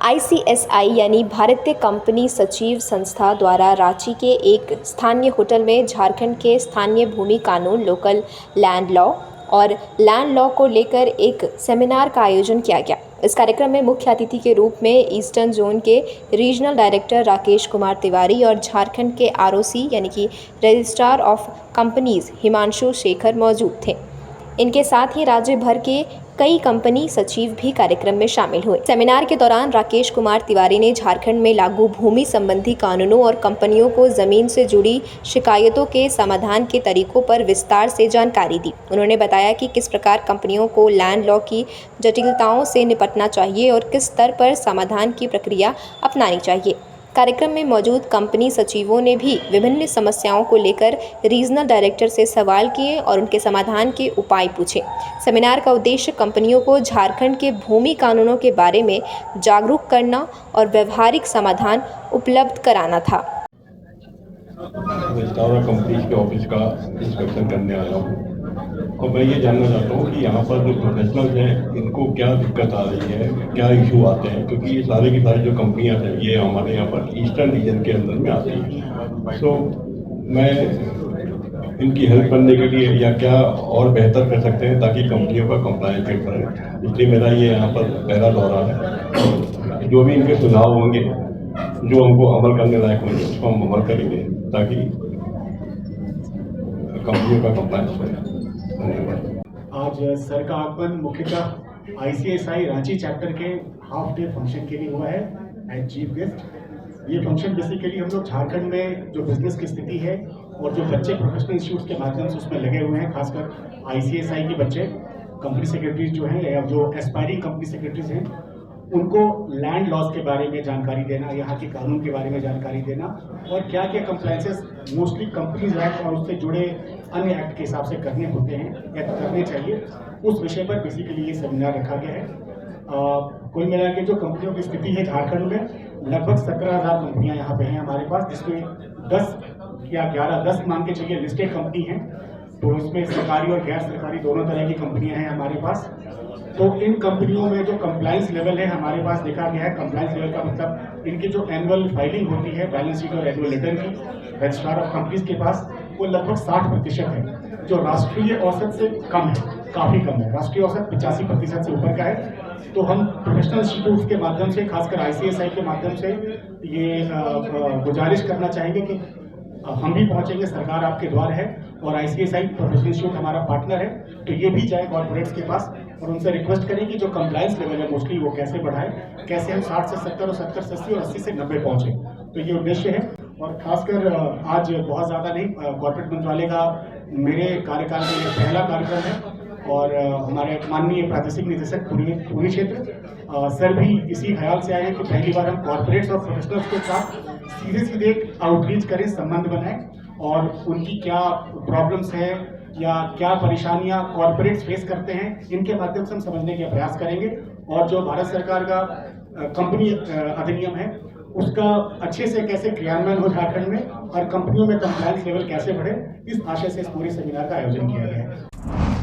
ICSI यानी भारतीय company सचिव संस्था द्वारा रांची के एक स्थानीय होटल में झारखंड के स्थानीय भूमि कानून लोकल लैंड लॉ और लैंड लॉ को लेकर एक सेमिनार का आयोजन किया गया। इस कार्यक्रम में मुख्य अतिथि के रूप में ईस्टर्न जोन के रीजनल डायरेक्टर राकेश कुमार तिवारी और झारखंड के ROC यानी कि registrar of companies Himanshu Shekhar मौजूद थे। इनके साथ ही राज्य भर के कई कंपनी सचिव भी कार्यक्रम में शामिल हुए। सेमिनार के दौरान राकेश कुमार तिवारी ने झारखंड में लागू भूमि संबंधी कानूनों और कंपनियों को जमीन से जुड़ी शिकायतों के समाधान के तरीकों पर विस्तार से जानकारी दी। उन्होंने बताया कि किस प्रकार कंपनियों को लैंड लॉ की जटिलताओं से निपटना चाहिए और किस स्तर पर समाधान की प्रक्रिया अपनानी चाहिए। कार्यक्रम में मौजूद कंपनी सचिवों ने भी विभिन्न समस्याओं को लेकर रीजनल डायरेक्टर से सवाल किए और उनके समाधान के उपाय पूछे। सेमिनार का उद्देश्य कंपनियों को झारखंड के भूमि कानूनों के बारे में जागरूक करना और व्यवहारिक समाधान उपलब्ध कराना था। कंपनी के ऑफिस का इंस्पेक्शन करने आया हूँ और मैं ये जानना चाहता हूँ कि यहाँ पर जो प्रोफेशनल्स हैं इनको क्या दिक्कत आ रही है, क्या इशू आते हैं, क्योंकि ये सारे की सारी जो कंपनियाँ हैं ये हमारे यहाँ पर ईस्टर्न रीजन के अंदर में आती हैं। सो मैं इनकी हेल्प करने के लिए या क्या और बेहतर कर सकते हैं ताकि कंपनियों का कंप्लायंस चेक करें, इसलिए मेरा ये यहाँ पर पहला दौरा है। जो भी इनके सुझाव होंगे जो हमको अमल करने लायक होंगे उसको हम अमल करेंगे ताकि कंपनियों का कंप्लायंस हो। आज सर का आगमन मुख्यतः ICSI रांची चैप्टर के हाफ डे फंक्शन के लिए हुआ है एज चीफ गेस्ट। ये फंक्शन बेसिकली हम लोग झारखंड में जो बिजनेस की स्थिति है और जो बच्चे प्रोफेशनल इंस्टीट्यूट के माध्यम से उसमें लगे हुए हैं, खासकर ICSI के बच्चे कंपनी सेक्रेटरीज जो हैं या जो एस्पायरिंग कंपनी सेक्रेटरीज हैं, उनको लैंड लॉज के बारे में जानकारी देना, यहाँ के कानून के बारे में जानकारी देना और क्या क्या कंप्लायंसेस मोस्टली कंपनीज एक्ट और उससे जुड़े अन्य एक्ट के हिसाब से करने होते हैं या करने चाहिए, उस विषय पर बेसिकली ये सेमिनार रखा गया है। कुल मिला के जो कंपनियों की स्थिति है झारखंड में, लगभग 17,000 कंपनियां यहाँ पे हैं हमारे पास, जिसमें 10 या 11-10 मान के चलिए लिस्टेड कंपनी हैं, तो इसमें सरकारी और गैर सरकारी दोनों तरह की कंपनियां हैं हमारे पास। तो इन कंपनियों में जो कंप्लायंस लेवल है हमारे पास देखा गया है, कंप्लायंस लेवल का मतलब इनकी जो एनुअल फाइलिंग होती है बैलेंस शीट और एनुअल रिटर्न की रजिस्ट्रार ऑफ कंपनीज के पास, वो लगभग 60% है, जो राष्ट्रीय औसत से कम है, काफ़ी कम है। राष्ट्रीय औसत 85% से ऊपर का है। तो हम प्रोफेशनल इंस्टीट्यूट्स के माध्यम से, खासकर ICSI के माध्यम से ये गुजारिश करना चाहेंगे कि हम भी पहुंचेंगे, सरकार आपके द्वार है और ICSI प्रोफेशनल इंस्टीट्यूट हमारा पार्टनर है, तो ये भी जाए कॉर्पोरेट्स के पास और उनसे रिक्वेस्ट करें कि जो कंप्लायंस लेवल है मोस्टली वो कैसे बढ़ाएं, कैसे हम 60 से 70 और 70 से 80 और 80 से 90 पहुंचे। तो ये उद्देश्य है। और खासकर आज बहुत ज़्यादा नहीं, कॉर्पोरेट मंत्रालय का मेरे कार्यकाल में ये पहला कार्यक्रम है और हमारे माननीय प्रादेशिक निदेशक पूर्वी क्षेत्र सर भी इसी ख्याल से आए हैं कि पहली बार हम कॉर्पोरेट्स और प्रोफेशनल्स के साथ सीधे आउटरीच करें, संबंध बनाएं और उनकी क्या प्रॉब्लम्स है या क्या परेशानियां कॉर्पोरेट्स फेस करते हैं, इनके माध्यम से हम समझने का प्रयास करेंगे और जो भारत सरकार का कंपनी अधिनियम है उसका अच्छे से कैसे क्रियान्वयन हो झारखंड में और कंपनियों में कंप्लायंस लेवल कैसे बढ़े, इस आशय से इस पूरे सेमिनार का आयोजन किया गया है।